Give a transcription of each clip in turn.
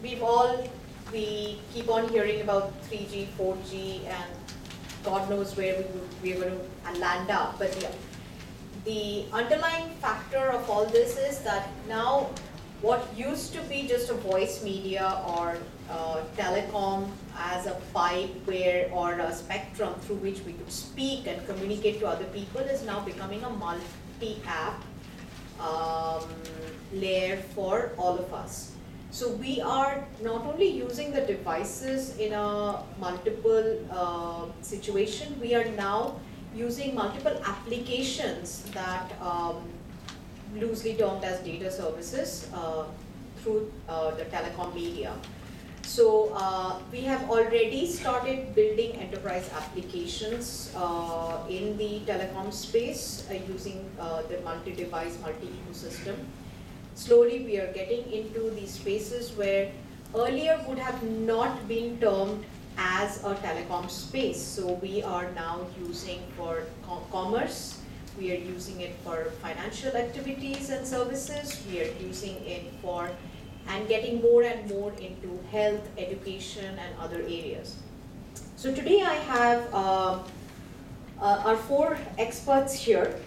we keep on hearing about 3G, 4G, and God knows where we're going to land up. But the underlying factor of all this is that now what used to be just a voice media or telecom as a pipe or a spectrum through which we could speak and communicate to other people is now becoming a multi-app layer for all of us. So we are not only using the devices in a multiple situation, we are now using multiple applications that loosely termed as data services through the telecom media. So we have already started building enterprise applications in the telecom space using the multi-device, multi-ecosystem. Slowly we are getting into these spaces where earlier would have not been termed as a telecom space. So we are now using for commerce, we are using it for financial activities and services, we are using it for, and getting more and more into health, education, and other areas. So today I have our 4 experts here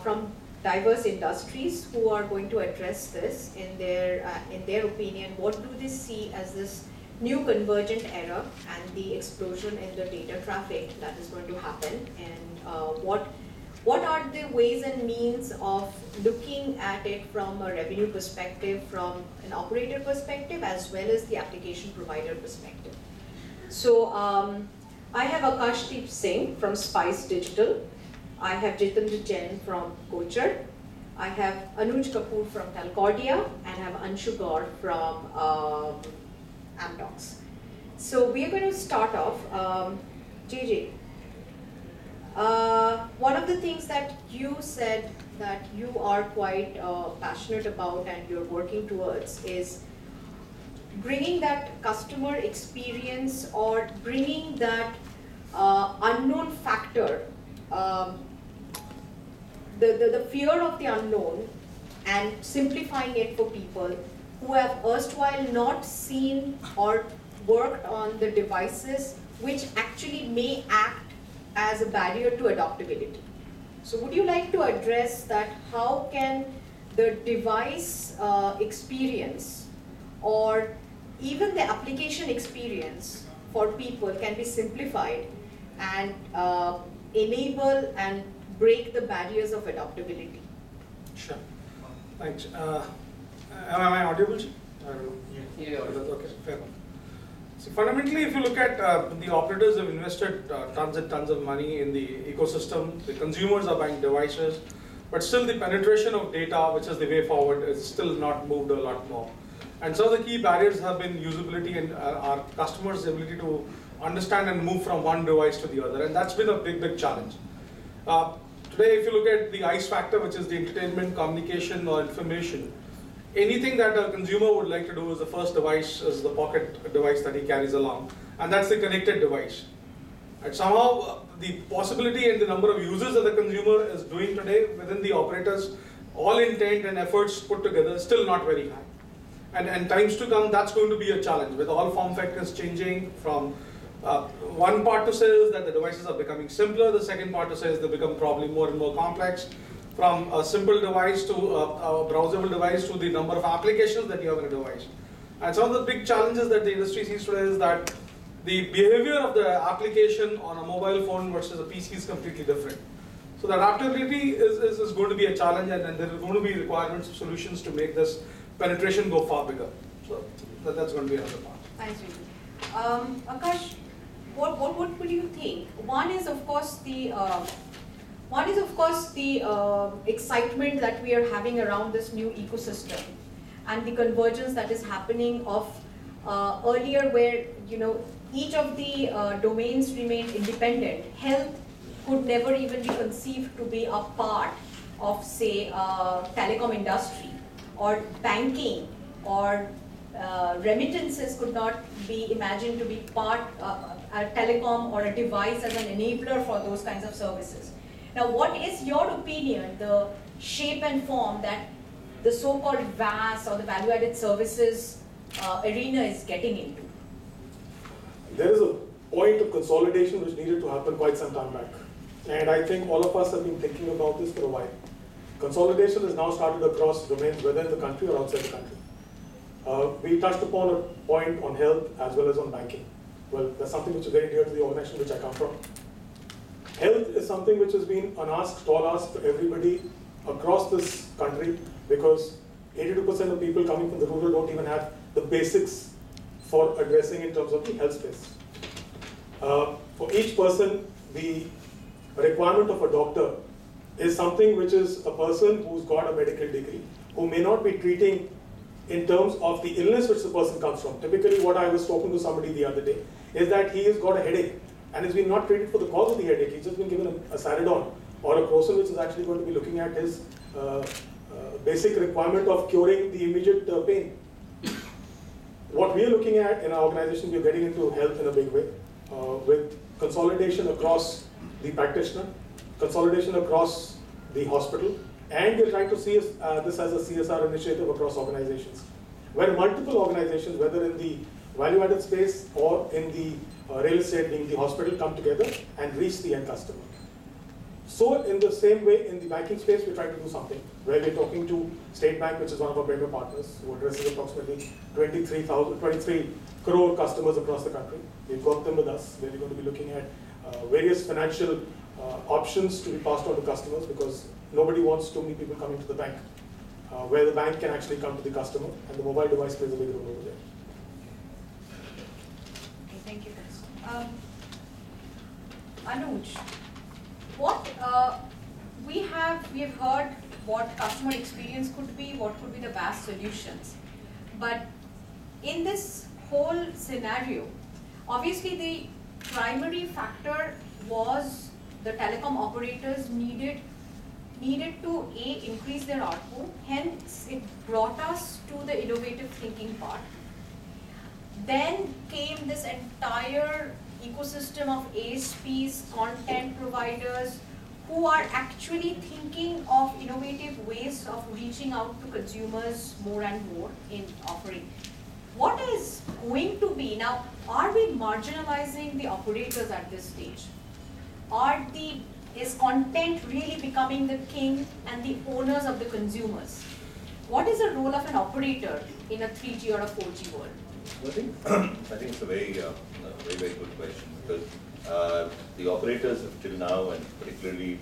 from diverse industries who are going to address this in their opinion. What do they see as this new convergent era and the explosion in the data traffic that is going to happen, and what are the ways and means of looking at it from a revenue perspective, from an operator perspective, as well as the application provider perspective. So I have Akashdeep Singh from Spice Digital. I have Jitendra Jain from Kochar. I have Anuj Kapoor from Telcordia, and I have Anshoo Gaur from Amdocs. So we are going to start off. JJ, one of the things that you said that you are quite passionate about and you're working towards is bringing that customer experience, or bringing that unknown factor, the fear of the unknown, and simplifying it for people who have erstwhile not seen or worked on the devices which actually may act as a barrier to adoptability. So would you like to address that? How can the device experience, or even the application experience for people, can be simplified and enable and break the barriers of adoptability? Sure. Thanks. Am I audible? Yeah. Okay, fair enough. So fundamentally, if you look at the operators have invested tons and tons of money in the ecosystem. The consumers are buying devices, but still the penetration of data, which is the way forward, is still not moved a lot more. And so the key barriers have been usability and our customers' ability to understand and move from one device to the other, and that's been a big challenge. Today, if you look at the ICE factor, which is the entertainment, communication, or information, anything that a consumer would like to do is the first device is the pocket device that he carries along, and that's the connected device. And somehow, the possibility and the number of users that the consumer is doing today within the operators, all intent and efforts put together, is still not very high. And times to come, that's going to be a challenge, with all form factors changing from one part to say is that the devices are becoming simpler, the second part to say is they become probably more and more complex, from a simple device to a browsable device to the number of applications that you have in a device. And some of the big challenges that the industry sees today is that the behavior of the application on a mobile phone versus a PC is completely different. So that adaptability is going to be a challenge, and there are going to be requirements of solutions to make this penetration go far bigger. So that's going to be another part. Thanks, Vijay. Akash, what would you think? One is of course the excitement that we are having around this new ecosystem and the convergence that is happening of earlier, where each of the domains remained independent. Health could never even be conceived to be a part of, say, telecom industry, or banking, or remittances could not be imagined to be part a telecom or a device as an enabler for those kinds of services. Now, what is your opinion, the shape and form that the so-called VAS or the value-added services arena is getting into? There is a point of consolidation which needed to happen quite some time back. And I think all of us have been thinking about this for a while. Consolidation has now started across domains, whether in the country or outside the country. We touched upon a point on health as well as on banking. Well, that's something which is very dear to the organization which I come from. Health is something which has been an ask, tall ask for everybody across this country, because 82% of people coming from the rural don't even have the basics for addressing in terms of the health space. For each person, the requirement of a doctor is something which is a person who's got a medical degree, who may not be treating in terms of the illness which the person comes from. Typically, what I was talking to somebody the other day is that he has got a headache and has been not treated for the cause of the headache. He's just been given a Saridon or a Crocin, which is actually going to be looking at his basic requirement of curing the immediate pain. What we are looking at in our organization, we are getting into health in a big way, with consolidation across the practitioner, consolidation across the hospital, and we're trying to see this as a CSR initiative across organizations, where multiple organizations, whether in the value-added space or in the real estate, being the hospital, come together and reach the end customer. So in the same way, in the banking space, we're trying to do something, where we're talking to State Bank, which is one of our member partners, who addresses approximately 23 crore customers across the country. We've got them with us, where we're going to be looking at various financial options to be passed on to customers, because nobody wants too many people coming to the bank, where the bank can actually come to the customer, and the mobile device plays a big role over there. Okay, thank you. Anuj, what we have heard what customer experience could be, what could be the vast solutions, but in this whole scenario, obviously the primary factor was the telecom operators needed to increase their output, hence it brought us to the innovative thinking part. Then came this entire ecosystem of ASPs, content providers, who are actually thinking of innovative ways of reaching out to consumers more and more in offering. What is going to be, now, are we marginalizing the operators at this stage? Is content really becoming the king and the owners of the consumers? What is the role of an operator in a 3G or a 4G world? I think it's a very good question, because the operators have till now, and particularly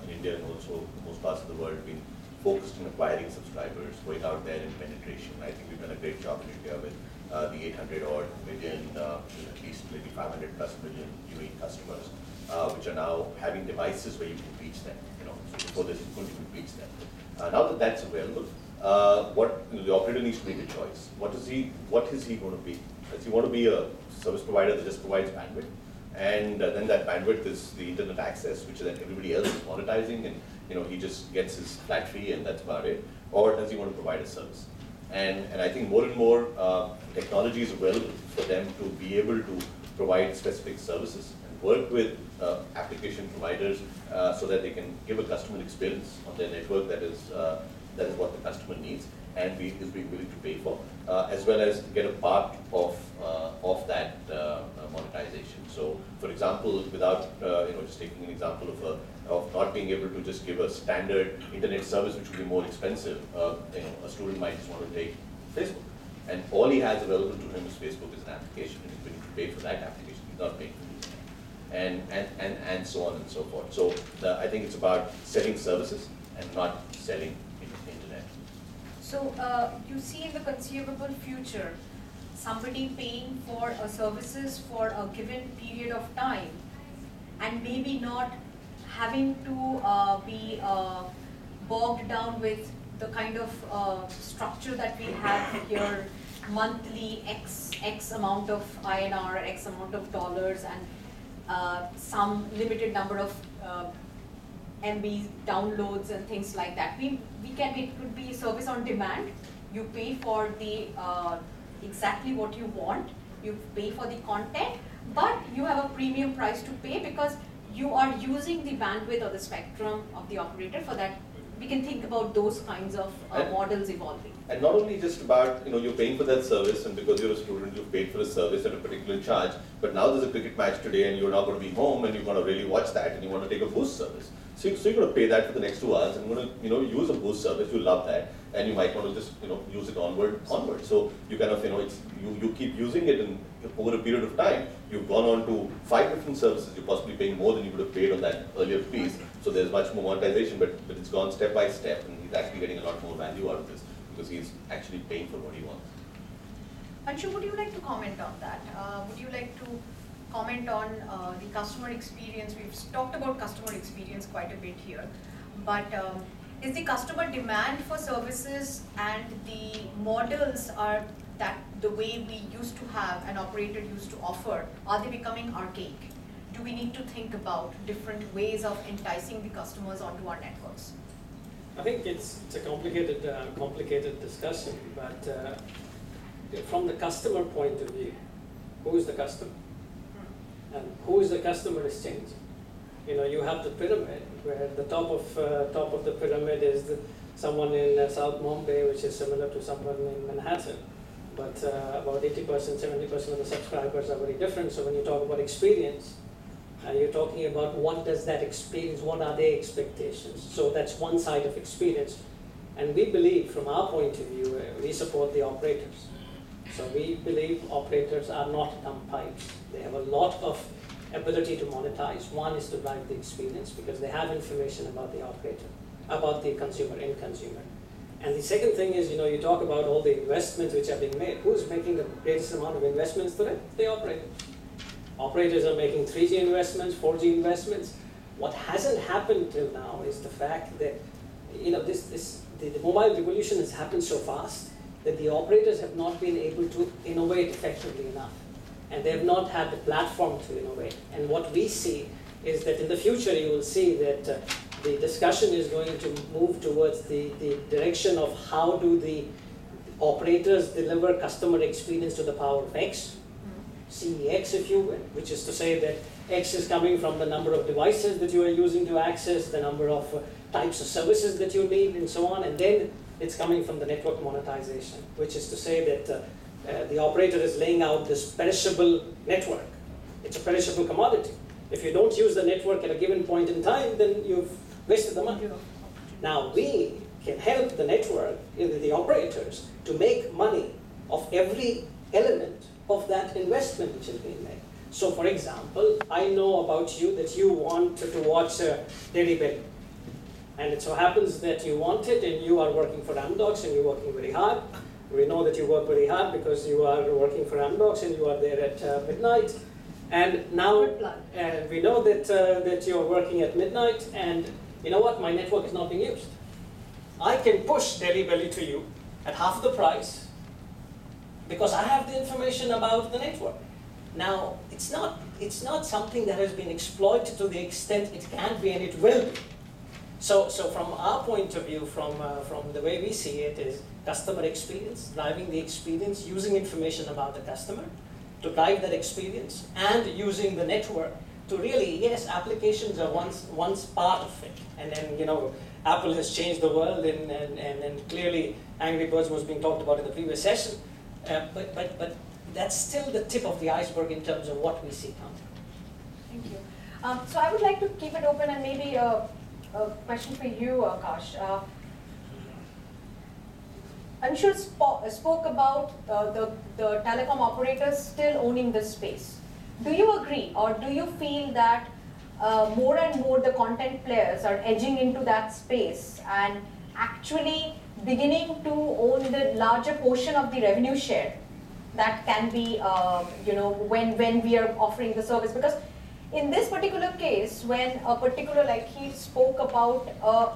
in India and also most parts of the world, been focused on acquiring subscribers, going out there in penetration. I think we've done a great job in India with the 800 odd million, at least maybe 500 plus million unique customers, which are now having devices where you can reach them. So before this, you couldn't even reach them. Now that that's available, the operator needs to make a choice. What is he going to be? Does he want to be a service provider that just provides bandwidth, and then that bandwidth is the internet access, which then everybody else is monetizing, and he just gets his flat fee and that's about it? Or does he want to provide a service? And I think more and more technology is available for them to be able to provide specific services and work with application providers so that they can give a customer experience on their network that is what the customer needs and is being willing to pay for, as well as get a part of that monetization. So, for example, without just taking an example of not being able to just give a standard internet service, which would be more expensive, a student might just want to take Facebook, and all he has available to him is Facebook as an application, and he's willing to pay for that application. He's not paying for it, and so on and so forth. So I think it's about selling services and not selling internet. So you see in the conceivable future, somebody paying for services for a given period of time, and maybe not having to be bogged down with the kind of structure that we have here, monthly X amount of INR, X amount of dollars, and some limited number of MB downloads and things like that. It could be service on demand. You pay for the exactly what you want. You pay for the content, but you have a premium price to pay because you are using the bandwidth or the spectrum of the operator for that we can think about those kinds of models evolving. And not only just about, you're paying for that service, and because you're a student, you've paid for a service at a particular charge, but now there's a cricket match today and you're not going to be home and you're going to really watch that and you want to take a boost service. So you're going to pay that for the next 2 hours and you're going to, use a boost service, you love that, and you might want to just, use it onward. So you kind of, you keep using it, and over a period of time, you've gone on to 5 different services, you're possibly paying more than you would have paid on that earlier piece. So there's much more monetization, but it's gone step by step, and he's actually getting a lot more value out of this, because he's actually paying for what he wants. Anshu, would you like to comment on that? Would you like to comment on the customer experience? We've talked about customer experience quite a bit here, but is the customer demand for services and the models are that the way we used to have, an operator used to offer, are they becoming archaic? Do we need to think about different ways of enticing the customers onto our networks? I think it's a complicated discussion, but from the customer point of view, who is the customer? And who is the customer is changing. You have the pyramid, where the top of the pyramid is someone in South Mumbai, which is similar to someone in Manhattan. But about 80%, 70% of the subscribers are very different. So when you talk about experience, you're talking about what does that experience, what are their expectations. So that's one side of experience. And we believe, from our point of view, we support the operators. So we believe operators are not dumb pipes. They have a lot of ability to monetize. One is to drive the experience, because they have information about the operator, about the consumer, end consumer. And the second thing is, you talk about all the investments which are being made. Who's making the greatest amount of investments today? The operators. Operators are making 3G investments, 4G investments. What hasn't happened till now is the fact that, the mobile revolution has happened so fast that the operators have not been able to innovate effectively enough. And they have not had the platform to innovate. And what we see is that in the future, you will see that the discussion is going to move towards the direction of how do the operators deliver customer experience to the power of X, CEX if you will, which is to say that X is coming from the number of devices that you are using to access, the number of types of services that you need, and so on. And then it's coming from the network monetization, which is to say that the operator is laying out this perishable network. It's a perishable commodity. If you don't use the network at a given point in time, then you've wasted the money. Now we can help the network, the operators, to make money of every element of that investment which has been made. So for example, I know about you that you want to watch Daily Belly. And it so happens that you want it, and you are working for Amdocs, and you're working very hard. We know that you work very hard because you are working for Amdocs and you are there at midnight. And now we know that you're working at midnight, and you know what? My network is not being used. I can push Delhi Belly to you at half the price because I have the information about the network. Now, it's not something that has been exploited to the extent it can be, and it will be. So from our point of view, from the way we see it, is customer experience, driving the experience, using information about the customer to drive that experience, and using the network to really, yes, applications are once part of it. And then, Apple has changed the world, and clearly Angry Birds was being talked about in the previous session. But that's still the tip of the iceberg in terms of what we see coming. Thank you. So I would like to keep it open, and maybe a question for you, Akash. Anshoo spoke about the telecom operators still owning this space. Do you agree, or do you feel that more and more the content players are edging into that space and actually beginning to own the larger portion of the revenue share that can be, when we are offering the service? Because in this particular case, when a particular, like he spoke about a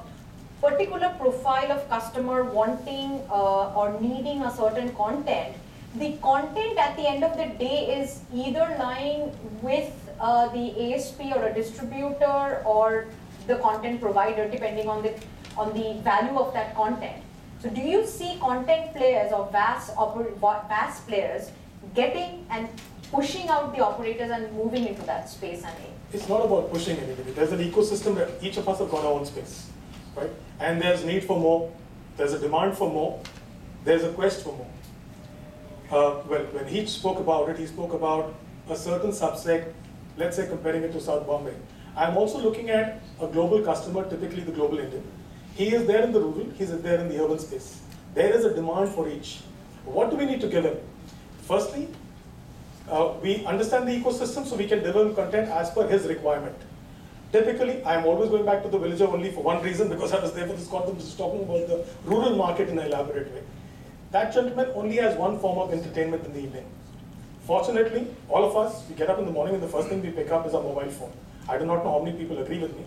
particular profile of customer wanting or needing a certain content, the content at the end of the day is either lying with the ASP or a distributor or the content provider, depending on the value of that content. So do you see content players or vast players getting and pushing out the operators and moving into that space? It's not about pushing anybody. There's an ecosystem that each of us have got our own space. right? And there's need for more, there's a demand for more, there's a quest for more. Well, when he spoke about it, he spoke about a certain subset, let's say comparing it to South Bombay. I'm also looking at a global customer, typically the global Indian. He is there in the rural, he's there in the urban space. There is a demand for each. What do we need to give him? Firstly, we understand the ecosystem so we can deliver content as per his requirement. Typically, I'm always going back to the villager only for one reason, because I was there for this conference, just talking about the rural market in an elaborate way. That gentleman only has one form of entertainment in the evening. Fortunately, all of us, we get up in the morning and the first thing we pick up is our mobile phone. I do not know how many people agree with me,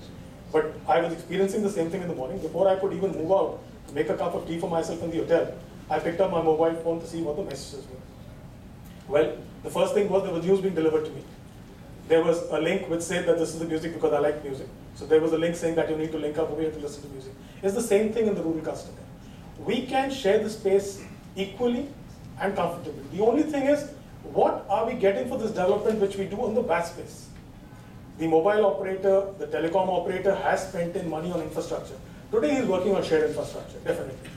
but I was experiencing the same thing in the morning. Before I could even move out to make a cup of tea for myself in the hotel, I picked up my mobile phone to see what the messages were. Well, the first thing was there was news being delivered to me. There was a link which said that this is the music because I like music. So there was a link saying that you need to link up over here to listen to music. It's the same thing in the rural customer. We can share the space equally and comfortably. The only thing is, what are we getting for this development which we do on the VAS space? The mobile operator, the telecom operator has spent in money on infrastructure. Today he's working on shared infrastructure, definitely.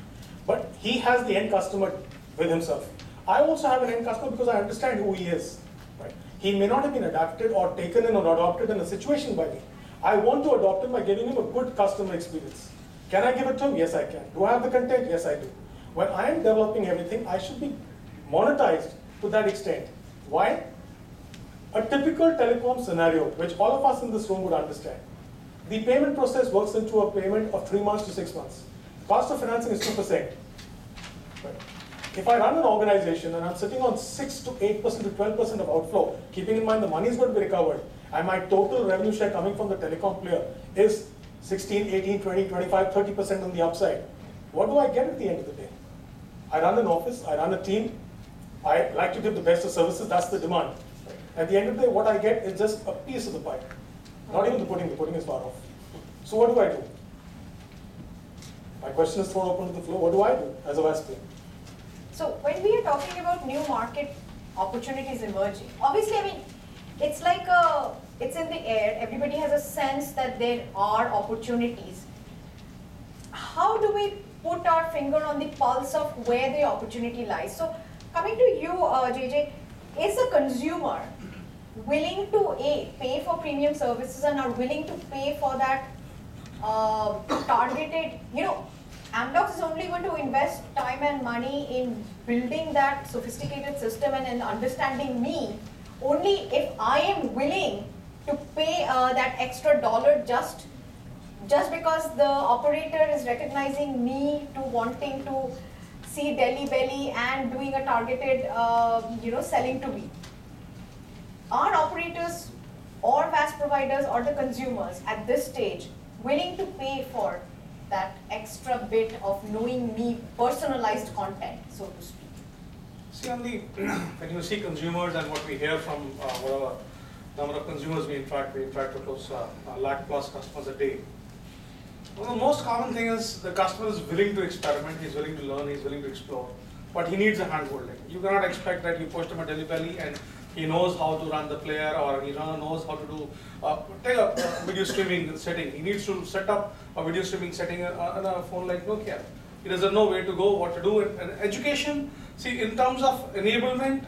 But he has the end customer with himself. I also have an end customer because I understand who he is. Right? He may not have been adapted or taken in or adopted in a situation by me. I want to adopt him by giving him a good customer experience. Can I give it to him? Yes, I can. Do I have the content? Yes, I do. When I am developing everything, I should be monetized to that extent. Why? A typical telecom scenario, which all of us in this room would understand. The payment process works into a payment of 3 months to 6 months. Cost of financing is 2%. Right? If I run an organization and I'm sitting on 6 to 8% to 12% of outflow, keeping in mind the money is going to be recovered, and my total revenue share coming from the telecom player is 16, 18, 20, 25, 30% on the upside, what do I get at the end of the day? I run an office, I run a team, I like to give the best of services, that's the demand. At the end of the day, what I get is just a piece of the pie. Not even the pudding is far off. So what do I do? My question is thrown open to the floor, what do I do as a VAS player? So when we are talking about new market opportunities emerging, obviously, I mean, it's like it's in the air. Everybody has a sense that there are opportunities. How do we put our finger on the pulse of where the opportunity lies? So coming to you, JJ, is a consumer willing to pay for premium services and are willing to pay for that targeted, Amdocs is only going to invest time and money in building that sophisticated system and in understanding me only if I am willing to pay that extra dollar just because the operator is recognizing me to wanting to see Delhi belly and doing a targeted selling to me. Are operators or VAS providers or the consumers at this stage willing to pay for that extra bit of knowing me, personalized content, so to speak? See, when you see consumers and what we hear from whatever number of consumers we interact with close a lakh plus customers a day. Well, the most common thing is the customer is willing to experiment, he's willing to learn, he's willing to explore, but he needs a hand-holding. You cannot expect that you push him a Delhi belly and he knows how to run the player or he knows how to do, take a video streaming setting. He needs to set up a video streaming setting on a phone like Nokia. He doesn't know where to go, what to do. And education, see, in terms of enablement,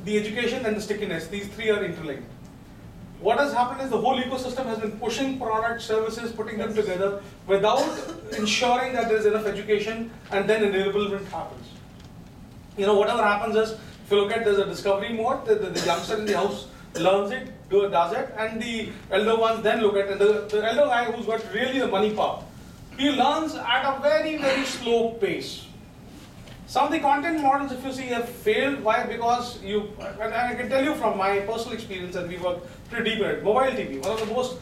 the education and the stickiness, these three are interlinked. What has happened is the whole ecosystem has been pushing product, services, putting them together without ensuring that there is enough education, and then enablement happens. Whatever happens is, if you look at, there's a discovery mode, the youngster in the house learns it, does it, and the elder ones then look at it. The elder guy who's got really the money power, he learns at a very, very slow pace. Some of the content models, if you see, have failed. Why? Because and I can tell you from my personal experience, and we work pretty deep in it. Mobile TV, one of the most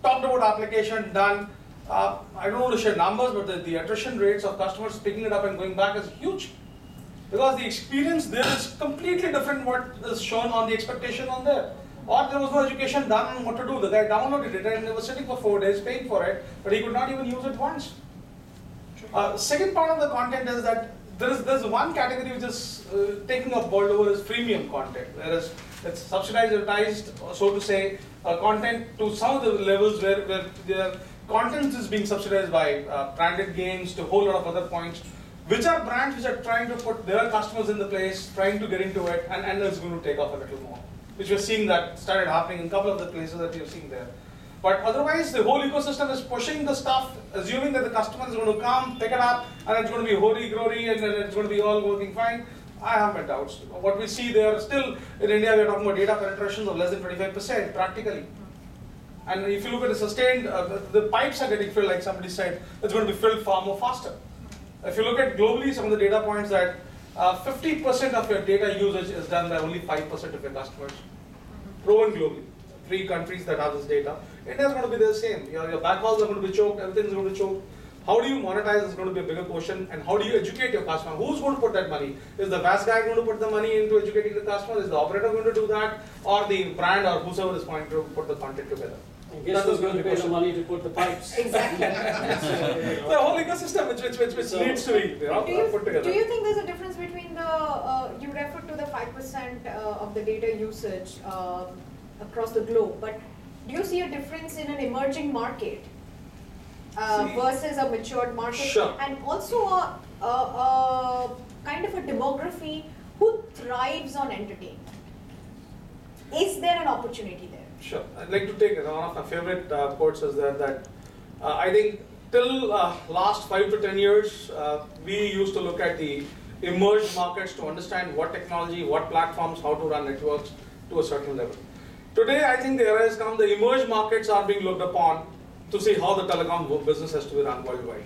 talked about application done. I don't want to share numbers, but the attrition rates of customers picking it up and going back is huge. Because the experience there is completely different what is shown on the expectation on there. Or there was no education done on what to do. The guy downloaded it and they were sitting for 4 days paying for it, but he could not even use it once. Second part of the content is that there's one category which is taking up board over is freemium content, whereas it's subsidized, so to say, content to some of the levels where they are content is being subsidized by branded games to a whole lot of other points. Which are brands which are trying to put their customers in the place, trying to get into it, and it's going to take off a little more. Which we're seeing that started happening in a couple of the places that you're seeing there. But otherwise, the whole ecosystem is pushing the stuff, assuming that the customer is going to come, pick it up, and it's going to be holy-glory, and then it's going to be all working fine. I have my doubts. What we see there, still in India, we're talking about data penetrations of less than 25% practically. And if you look at the sustained, the pipes are getting filled, like somebody said, it's going to be filled far more faster. If you look at globally, some of the data points that 50% of your data usage is done by only 5% of your customers. Proven globally. 3 countries that have this data. India is going to be the same. Your backhauls are going to be choked, everything is going to be choked. How do you monetize is going to be a bigger question, and how do you educate your customer? Who's going to put that money? Is the VAS guy going to put the money into educating the customer? Is the operator going to do that? Or the brand or whoever is going to put the content together? I guess who's going to pay the money to put the pipes? Exactly. The whole ecosystem which needs to be put together. Do you think there's a difference between the, you referred to the 5% of the data usage across the globe, but do you see a difference in an emerging market versus a matured market? Sure. And also a kind of a demography who thrives on entertainment? Is there an opportunity there? Sure. I'd like to take one of my favorite quotes is that I think till last 5 to 10 years, we used to look at the emerged markets to understand what technology, what platforms, how to run networks to a certain level. Today, I think the era has come, the emerged markets are being looked upon to see how the telecom business has to be run worldwide.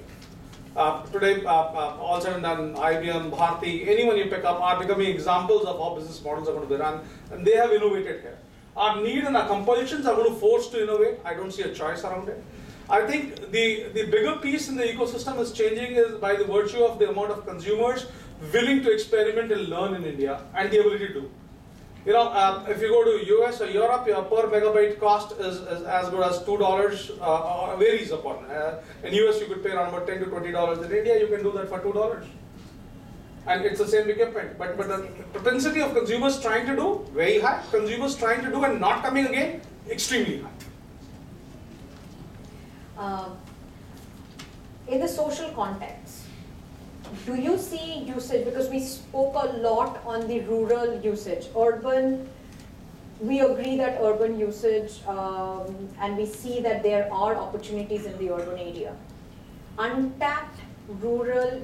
Today, all said and done, IBM, Bharti, anyone you pick up are becoming examples of how business models are going to be run, and they have innovated here. Our need and our compulsions are going to force to innovate. I don't see a choice around it. I think the bigger piece in the ecosystem is changing is by the virtue of the amount of consumers willing to experiment and learn in India and the ability to do. You know, if you go to US or Europe, your per megabyte cost is as good as $2, varies upon. In US, you could pay around about $10 to $20. In India, you can do that for $2. And it's the same equipment. But the propensity of consumers trying to do, very high. Consumers trying to do and not coming again, extremely high. In the social context, do you see usage, because we spoke a lot on the rural usage, urban, we agree that urban usage, and we see that there are opportunities in the urban area. Untapped rural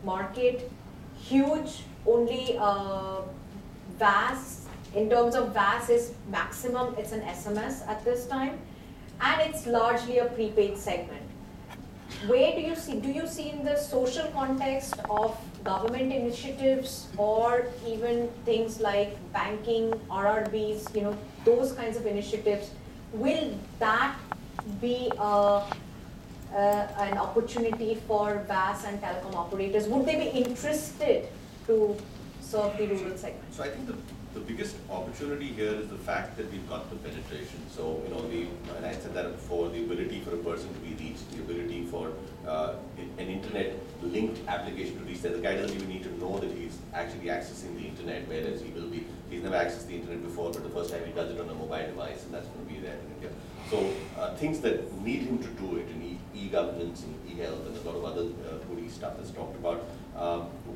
market, huge, only VAS, in terms of VAS is maximum, it's an SMS at this time, and it's largely a prepaid segment. Where do you see in the social context of government initiatives or even things like banking, RRBs, you know, those kinds of initiatives, will that be an opportunity for VAS and telecom operators? Would they be interested to serve the rural segment? So I think the biggest opportunity here is the fact that we've got the penetration. So, you know, and I said that before, the ability for a person to be reached, the ability for an internet-linked application to reach that. The guy doesn't even need to know that he's actually accessing the internet, whereas he's never accessed the internet before, but the first time he does it on a mobile device, and that's going to be there in India. So things that need him to do it in e-governance and e-health and a lot of other goody stuff that's talked about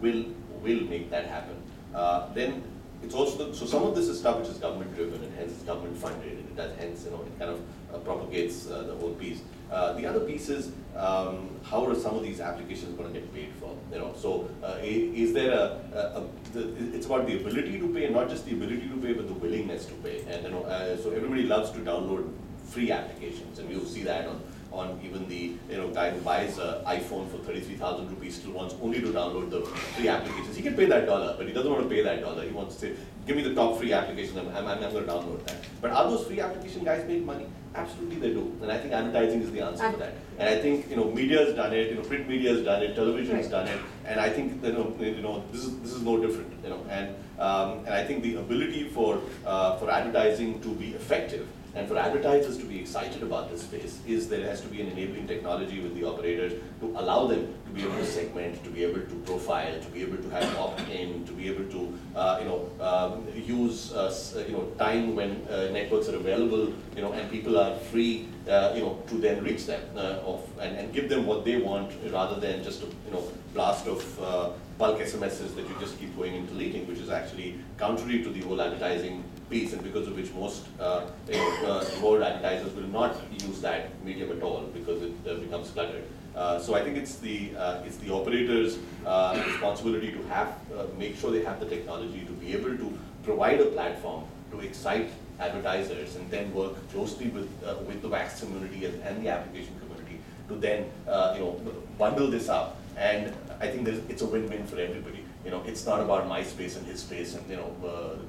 will make that happen. Then it's also so some of this is stuff which is government driven and hence it's government funded, and hence, you know, it kind of propagates the whole piece. The other piece is how are some of these applications going to get paid for? You know, so is there it's about the ability to pay, and not just the ability to pay, but the willingness to pay. And you know, so everybody loves to download free applications, and you'll see that on even the guy who buys an iPhone for 33,000 rupees still wants only to download the free applications. He can pay that $1, but he doesn't want to pay that $1. He wants to say, give me the top free application, I'm going to download that. But are those free application guys make money? Absolutely they do. And I think advertising is the answer for that. And I think media has done it, print media has done it, television has done it, and I think this is no different. And I think the ability for advertising to be effective and for advertisers to be excited about this space is there has to be an enabling technology with the operators to allow them to be able to segment, to be able to profile, to be able to have opt-in, to be able to use time when networks are available, and people are free, to then reach them and give them what they want rather than just a blast of bulk SMSs that you just keep going and deleting, which is actually contrary to the whole advertising piece, and because of which most more advertisers will not use that medium at all because it becomes cluttered. So I think it's the operators' responsibility to have make sure they have the technology to be able to provide a platform to excite advertisers, and then work closely with the WAX community and the application community to then bundle this up. And I think it's a win-win for everybody. It's not about my space and his space and the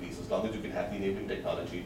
piece. As long as you can have the enabling technology